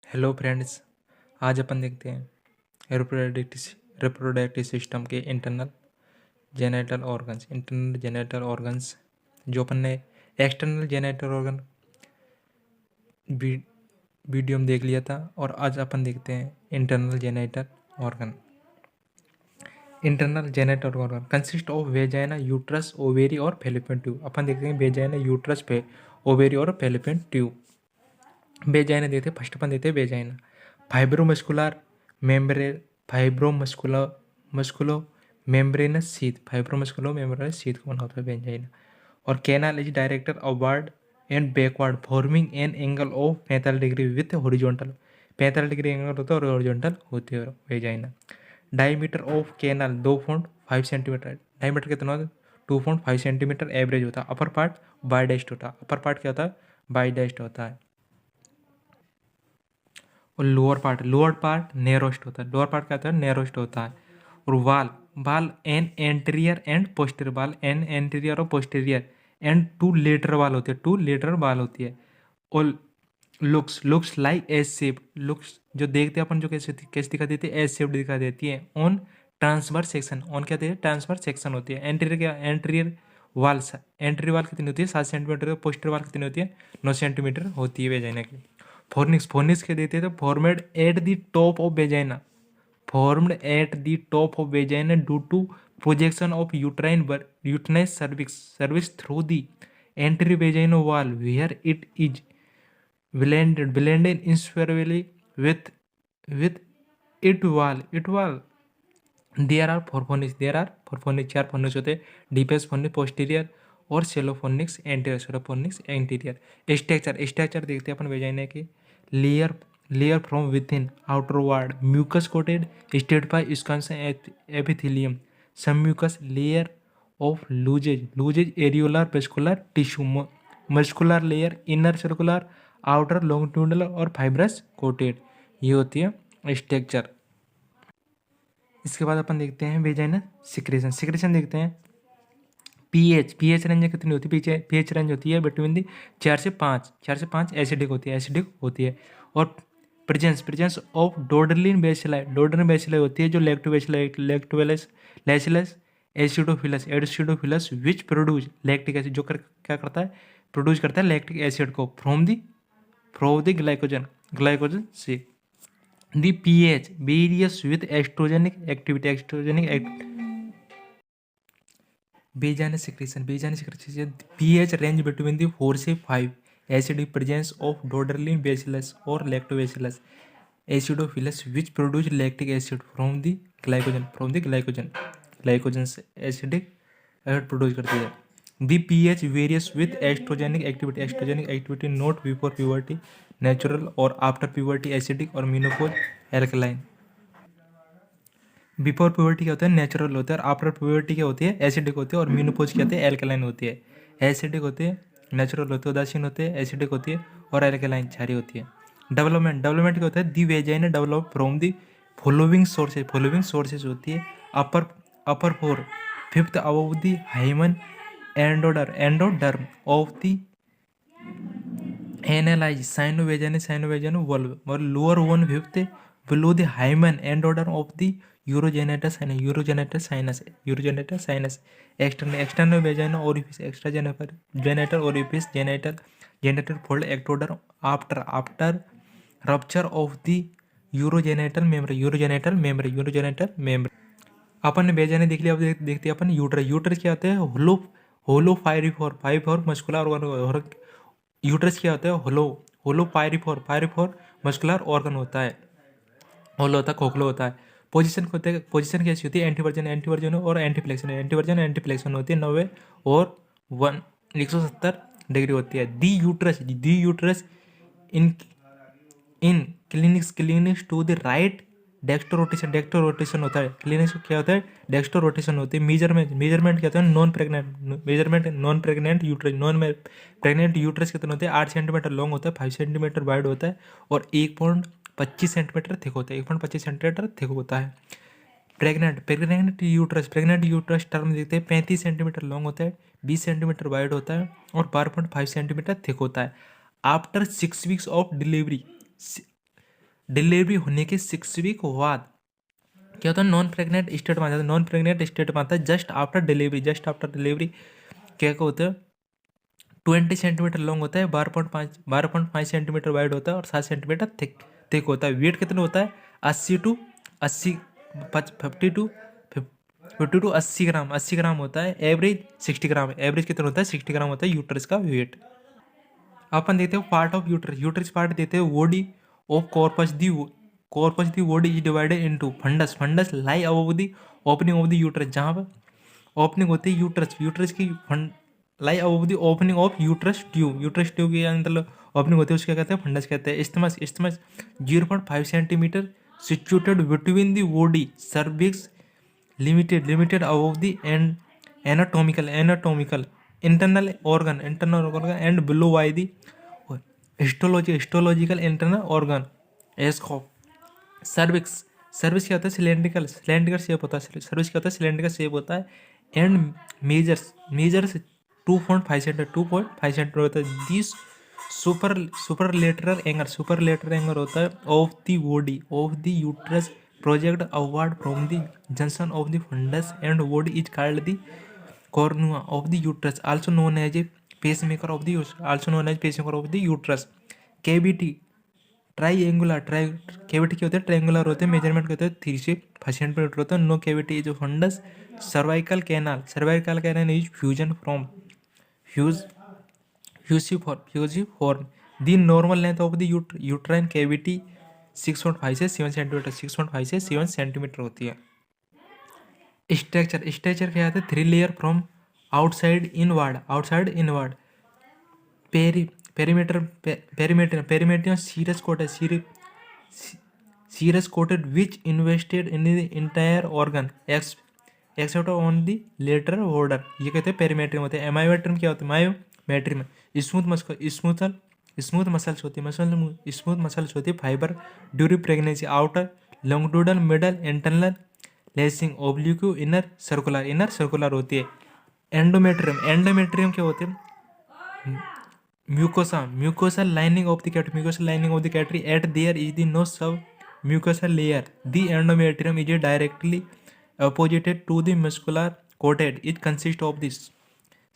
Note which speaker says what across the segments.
Speaker 1: Hello friends. आज अपन देखते हैं रिप्रोडक्टिव सिस्टम के इंटरनल जेनेटल ऑर्गन्स। जो अपन ने एक्सटर्नल जेनेटल ऑर्गन वीडियो में देख लिया था, और आज अपन देखते हैं internal genital organ. Internal genital organ consist of vagina, uterus, ovary और फैलोपियन ट्यूब। अपन देखते हैं वेजाइना, यूट्रस, ओवेरी और फैलोपियन ट्यूब। वेजाइना देखते हैं, फर्स्ट अपन देखते हैं vagina. Fibromuscular musculo membranous sheath, fibromusculo membranous sheath को बना होता है वेजाइना। और canal is director upward and backward forming an angle of 45 degree with horizontal. 45 degree angle होता है और हॉरिजॉन्टल होती है vagina. Diameter of canal 2.5 centimetre. Diameter कितना होता है? 2.5 सेंटीमीटर एवरेज होता है। अपर पार्ट बाइडेस्ट होता है। अपर पार्ट क्या होता है? बाइडेस्ट होता है। और लोअर पार्ट नेरोस्ट होता है। लोअर पार्ट क्या होता है? नेरोस्ट होता है। और वाल वाल एन एंटीरियर एंड पोस्टीरियर, वाल एन एंटीरियर और पोस्टीरियर एंड टू लेटरल वाल होती है। टू लेटरल वाल होती है। और looks like S shape, looks जो देखते हैं अपन, जो कैसे दिखा देती है? एस शेप दिखा देती है। ऑन ट्रांसवर्स सेक्शन, ऑन क्या देती है? ट्रांसवर्स सेक्शन होती है। एंटीरियर क्या? एंटीरियर वाल कितनी होती है? 7 सेंटीमीटर। पोस्टीरियर वाल कितनी होती है? 9 सेंटीमीटर होती है वेजाइना की। फोर्निक्स के देते हैं तो formed at the top of vagina, formed at the top of vagina due to projection of uterine cervix through the anterior vaginal wall, where it is blended inseparably with it wall. There are four fornix. चार fornix होते हैं। deepest fornix posterior और shallow fornix anterior। Structure देखते हैं अपन vagina के। Layer from within outward mucous coated state by squamous epithelium. Sub mucous layer of loose areolar vascular tissue. Muscular layer inner circular, outer longitudinal और fibrous coated. ये होती है structure. इसके बाद अपन देखते हैं वेजाइनल सिक्रेशन देखते हैं। पीएच रेंज कितनी होती है? पीएच रेंज होती है बिटवीन दी 4 से 5 एसिडिक होती है। और प्रेजेंस ऑफ डोडरलिन बेसिलाई होती है, जो lactobacillus acidophilus which produce lactic acid, जो क्या करता है? प्रोड्यूस करता है लैक्टिक एसिड को फ्रॉम द ग्लाइकोजन से। The pH varies with estrogenic activity. Vaginal secretion pH range between the 4 से 5 acidic presence of Doderlein bacillus और lactobacillus acidophilus which produce lactic acid from the glycogen से acidic acid produce करती है। The pH varies with estrogenic activity not before puberty natural और after puberty acidic और menopause alkaline. Before puberty क्या होता है? Natural होता है। और आफ्टर प्यूबर्टी क्या होती है? एसिडिक होती है। और मेनोपॉज क्या होती है? एल्कलाइन होती है। एसिडिक होती है, नेचुरल होती है, उदासीन होती है, एसिडिक होती है, और एल्कलाइन क्षारीय होती है। डेवलपमेंट क्या होता है? The vagina develop from the following sources होती है। Upper four fifth above the hymen endoderm of the analyse sino vulva, और lower 1/5 below the hymen endoderm of the urogenital sinus. External vaginal orifice, extragenital orifice, genital fold, ectoderm after rupture of the urogenital membrane. Upon vagina देख लिया। अब देखते हैं अपन uterus क्या होता है? होलो फाइरिफोर muscular organ. Uterus क्या होता है? होलो पायरिफोर मस्कुलर ऑर्गन होता है। होलो होता है, खोखलो होता है। पोजीशन कैसी होती है? एंटीवर्जन और एंटीफ्लेक्शन होती है 90 और 170 डिग्री होती है। The uterus in clinics to the right dextro rotation होता है। क्लिनिक्स क्या होता है? डेक्स्टो रोटेशन होती है। मेजरमेंट क्या होता है? नॉन प्रेग्नेंट यूट्रस कितना होता है? 8 सेंटीमीटर लॉन्ग होता है, 5 सेंटीमीटर वाइड होता है, और 1.25 सेंटीमीटर थिक होता है। 1.25 सेंटीमीटर थिक होता है। प्रेग्नेंट यूट्रस टर्म देखते हैं। 35 सेंटीमीटर लॉन्ग होता है, 20 सेंटीमीटर वाइड होता है, और 12.5 सेंटीमीटर थिक होता है। After 6 weeks of delivery delivery होने के 6 वीक बाद क्या होता है, नॉन प्रेग्नेंट स्टेट में आ जाता है। नॉन प्रेग्नेंट स्टेट में आता है जस्ट आफ्टर डिलीवरी क्या होता है, 20 सेंटीमीटर लॉन्ग होता है, 12.5 सेंटीमीटर वाइड होता है और 7 सेंटीमीटर थिक होता है। वेट कितना होता है, 80 टू 80 ग्राम, 80 ग्राम होता है। एवरेज 60 ग्राम, एवरेज कितना होता है, 60 ग्राम होता है यूट्रस का वेट। अपन देखते हो part of uterus, uterus part देते हैं body of corpus the body is divided into fundus lie above the opening of the uterus, जहाँ पर ओपनिंग होती है यूट्रस की lie above the opening of uterus tube के अंदर ओपनिंग होती है, उसके कहते हैं फंडस कहते हैं। Isthmus 0.5 centimetre situated between the body cervix limited above the and anatomical internal organ and below by the histological internal organ एस्कोप। सर्विक्स क्या होता है, सिलेंड्रिकल शेप होता है। सर्विक्स क्या होता है, सिलेंड्रिकल शेप होता है। एंड मेजर्स 2.5 सेंटीमीटर होता है। दिस सुपरलेटरल एंगर होता है of the body of the uterus project upward from the junction of the fundus and body is called the cornua of the uterus, also known as a pacemaker of the uterus. Cavity triangular cavity क्या होता है, triangular होते हैं। Measurement होते हैं 3 से 5 centimetre होता है। No cavity is fundus. Cervical canal is fusion from fusiform. The normal length of the uterine cavity 6.5 से 7 सेंटीमीटर होती है। स्ट्रक्चर क्या आता है, 3 layer from outside inward. Perimetrium serous coated which invested in the entire organ except on the lateral border, ये कहते हैं perimetrium होते हैं। मायोमेट्रियम क्या होता है, मायोमेट्रियम स्मूथ मसल्स होती है fibre during pregnancy. Outer longitudinal middle internal lacing oblique inner circular होती है। एंडोमेट्रियम क्या होते हैं, म्यूकोसा लाइनिंग ऑफ द कैटरी at there is the no sub mucosa layer. The endometrium is directly opposite to the muscular coated. It consists of this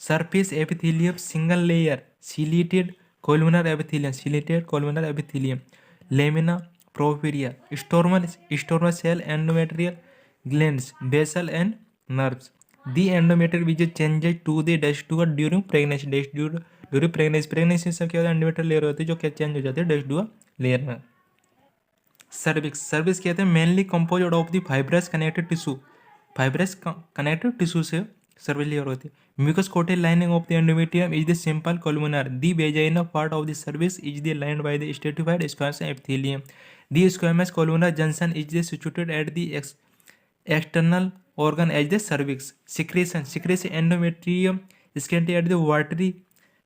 Speaker 1: surface epithelium, single layer ciliated columnar epithelium, lamina propria, stromal cell, endometrial glands, basal and nerves. The endometrium is changed to the deciduous during pregnancy. Pregnancy से क्या होता है, endometrial layer होती है जो क्या change हो जाती है deciduous layer में। सर्विक्स कहते हैं mainly composed of the fibrous connective tissue से सर्विस लेयर होती है। Mucous coated lining of the endometrium is the simple columnar. The vaginal part of the service is the lined by the stratified squamous epithelium. The squamous columnar junction is the situated at the external organ as the cervix. Secretion endometrium scanty at the watery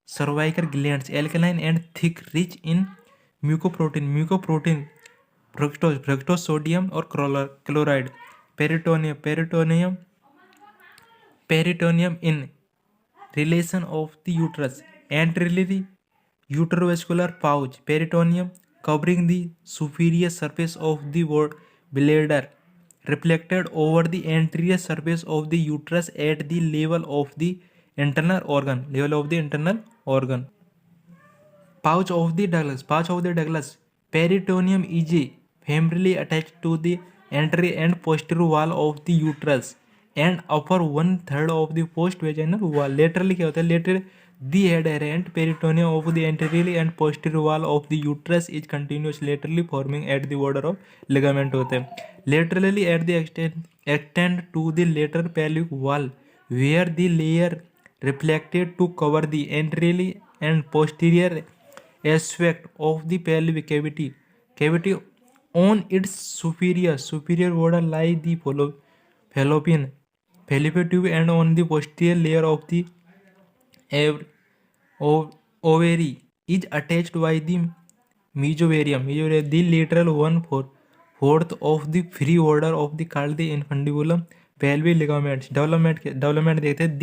Speaker 1: cervical glands, alkaline and thick, rich in mucoprotein, fructose, sodium or chloride. Peritoneum in relation of the uterus. Anteriorly uterovascular pouch, peritoneum covering the superior surface of the bladder, reflected over the anterior surface of the uterus at the level of the internal organ. Pouch of the Douglas. Peritoneum is femorally attached to the anterior and posterior wall of the uterus and upper 1/3 of the post-vaginal wall. Laterally क्या होता है, lateral the adherent peritoneum of the anterior and posterior wall of the uterus is continuous laterally forming at the border of ligament होते हैं। Laterally at the extend to the lateral pelvic wall where the layer reflected to cover the anterior and posterior aspect of the pelvic cavity. On its superior border lie the fallopian tube, and on the posterior layer of the ovary is attached by the mesothelium. The lateral 1/4 of the free border of the called the infundibulum pelvic ligaments. Development देखते हैं।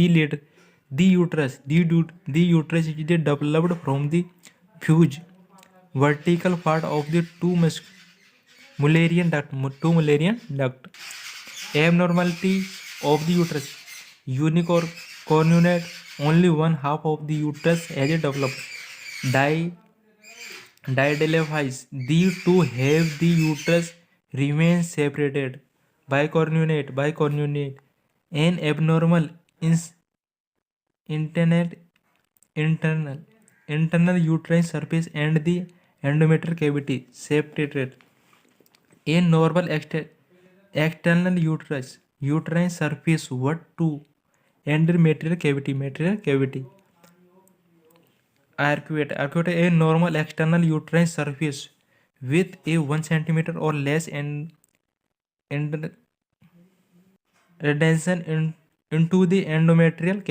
Speaker 1: The uterus is developed from the fused vertical part of the two Mullerian duct, two Mullerian duct. Abnormality of the uterus, unique or cornuate, only one half of the uterus has developed. Didelphies, the two have the uterus remains separated. Bicornuate, an abnormal internal internal uterine surface and the endometrial cavity separated. A normal external uterine surface what to endometrial cavity. Arcuate, a normal external uterine surface with a 1 centimeter or less and retention into the endometrial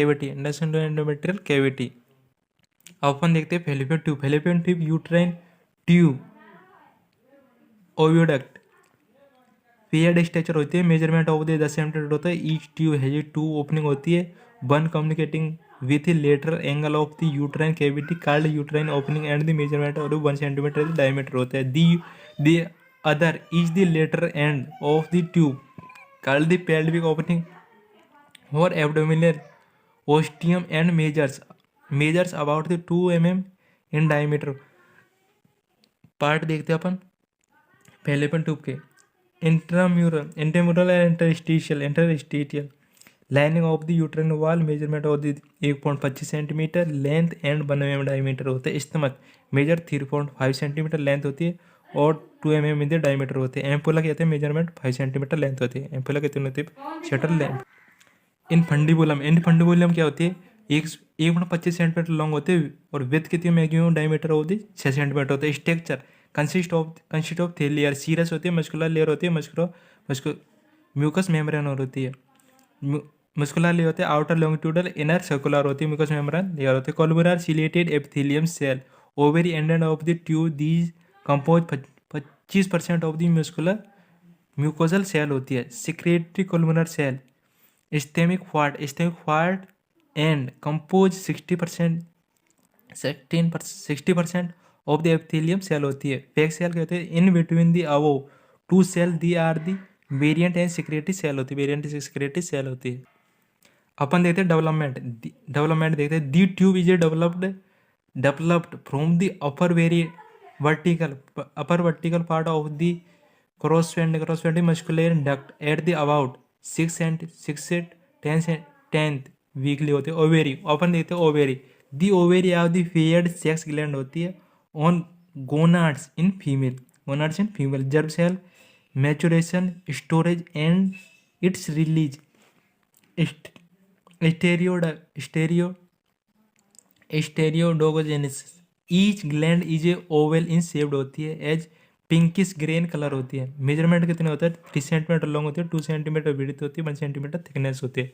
Speaker 1: cavity. अपन देखते हैं fallopian tube, uterine tube, oviduct, paired structure होती है, measurement of the 10 centimetre होता है, each tube है 2 opening होती है, one communicating with lateral angle of the uterine cavity called uterine opening and the measurement of 1 centimetre diameter होता है. The other is the lateral end of the tube called the pelvic opening or abdominal ostium and measures about the 2 mm in diameter. Part देखते हैं अपन fallopian tube के. Intramural and interstitial lining of the uterine wall, measurement of the 1.25 centimetre length and 1 mm diameter होते हैं. Stomach major 3.5 centimetre length होती है और 2 mm in diameter होते हैं. एम्पुला कहते हैं मेजरमेंट 5 सेंटीमीटर लेंथ होती है. एम्पुला कितनी होती है? Shutter length. इनफंडिबुलम क्या होती है? 1.25 सेंटीमीटर लॉन्ग होते हैं और विथ कितनी मैक्सिमम डायमीटर होती है? 6 सेंटीमीटर होता है. Structure consist of 3 layer. Serous होती है, मस्कुलर लेयर होती है, म्यूकस मेम्ब्रेन होती है. मस्कुलर लेयर होते हैं आउटर लॉन्गिट्यूडल, इनर सर्कुलर होती है, म्यूकस मेम्ब्रेन लेयर होती है. Columnar ciliated epithelium cell, ovary end of the tube, these compose 25% of the mucosal cell होती है. Secretory columnar cell, stemic part and compose 60% of the epithelium cell होती है. Fake cell कहते हैं in between the above 2 cell, the are the variant and secretory cell होती है. अपन देखते हैं डेवलपमेंट देखते हैं. The tube is developed from the upper vertical part of the corresponding muscular duct at the about 6 से 10th वीकली होते हैं. ओवेरी अपन देखते हैं ovary. The ovary of the paired sex gland होती है on gonads in female. Germ cell maturation, storage and its release. Steroidogenesis. Each gland is a oval in shaped होती है, एज पिंकिश ग्रेन कलर होती है. Measurement कितने होता है? 3 centimetre long होती है, 2 सेंटीमीटर विड्थ होती है, 1 सेंटीमीटर थिकनेस होती है,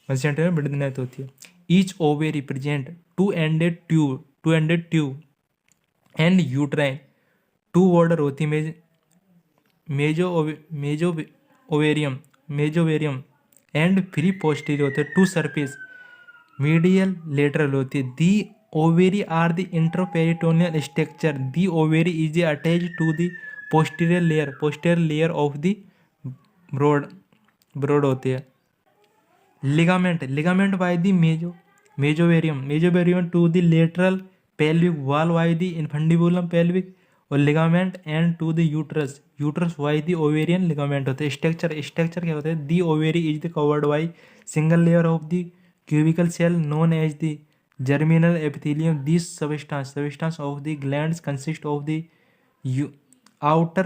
Speaker 1: 1 सेंटीमीटर विड्थ होती है. Each ovary present two ended tube and uterine, 2 border होती है. मेजोवेरियम एंड फ्री पोस्टीरियर होते हैं. 2 सरफेस मीडियल लेटरल होती है. The ovary are the intraperitoneal structure. The ovary is attach to the posterior layer of the broad होती है. Ligament by the mesovarium to the lateral pelvic wall by the infundibulum pelvic, और ligament and to the uterus by the ovarian ligament होते हैं. Structure क्या होता है? The ovary is the covered by single layer of the cubical cell known as the germinal epithelium. This substance of the glands consist of the outer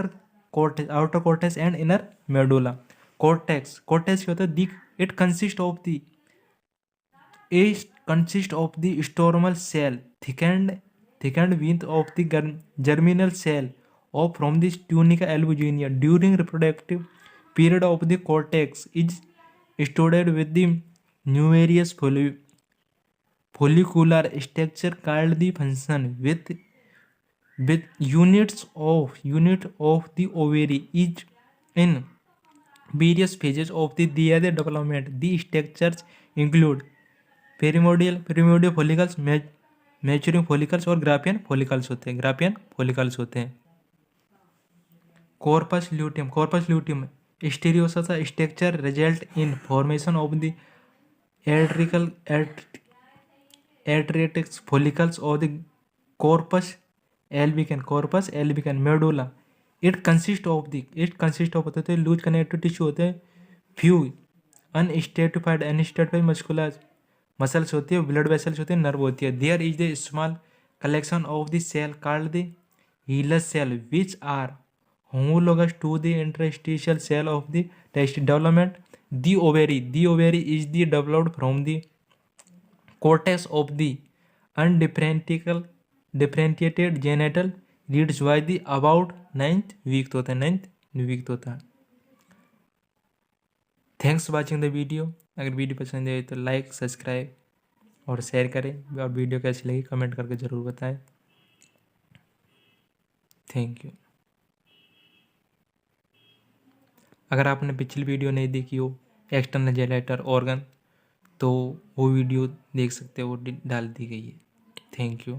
Speaker 1: cortex and inner medulla. Cortex क्या होता है? It consists of the stromal cell, thickened wings of the germinal cell or from the tunica albuginea. During reproductive period of the cortex is stored with the numerous follicular structure called the function with unit of the ovary is in various phases of the their development. The structures include primordial follicles, maturing follicles और Graafian follicles होते हैं. corpus luteum stereosa structure result in formation of the arterial arteritic follicles of the corpus albicans medulla. It consists of होते हैं loose connective tissue होते हैं, few unstratified muscles होती है, blood vessels होते हैं, नर्व होती है. There is the small collection of the cell called the hilar cell which are homologous to the interstitial cell of the test development. The ovary is the developed from the cortex of the undifferentiated genital leads by the about 9th week होता है. Thanks for watching the video. अगर video पसंद आए तो like, subscribe और share करें, और video कैसी लगी कमेंट करके ज़रूर बताएं. Thank you. अगर आपने पिछली वीडियो नहीं देखी हो एक्सटर्नल जेनिटल ऑर्गन, तो वो वीडियो देख सकते हो, वो डाल दी गई है. Thank you.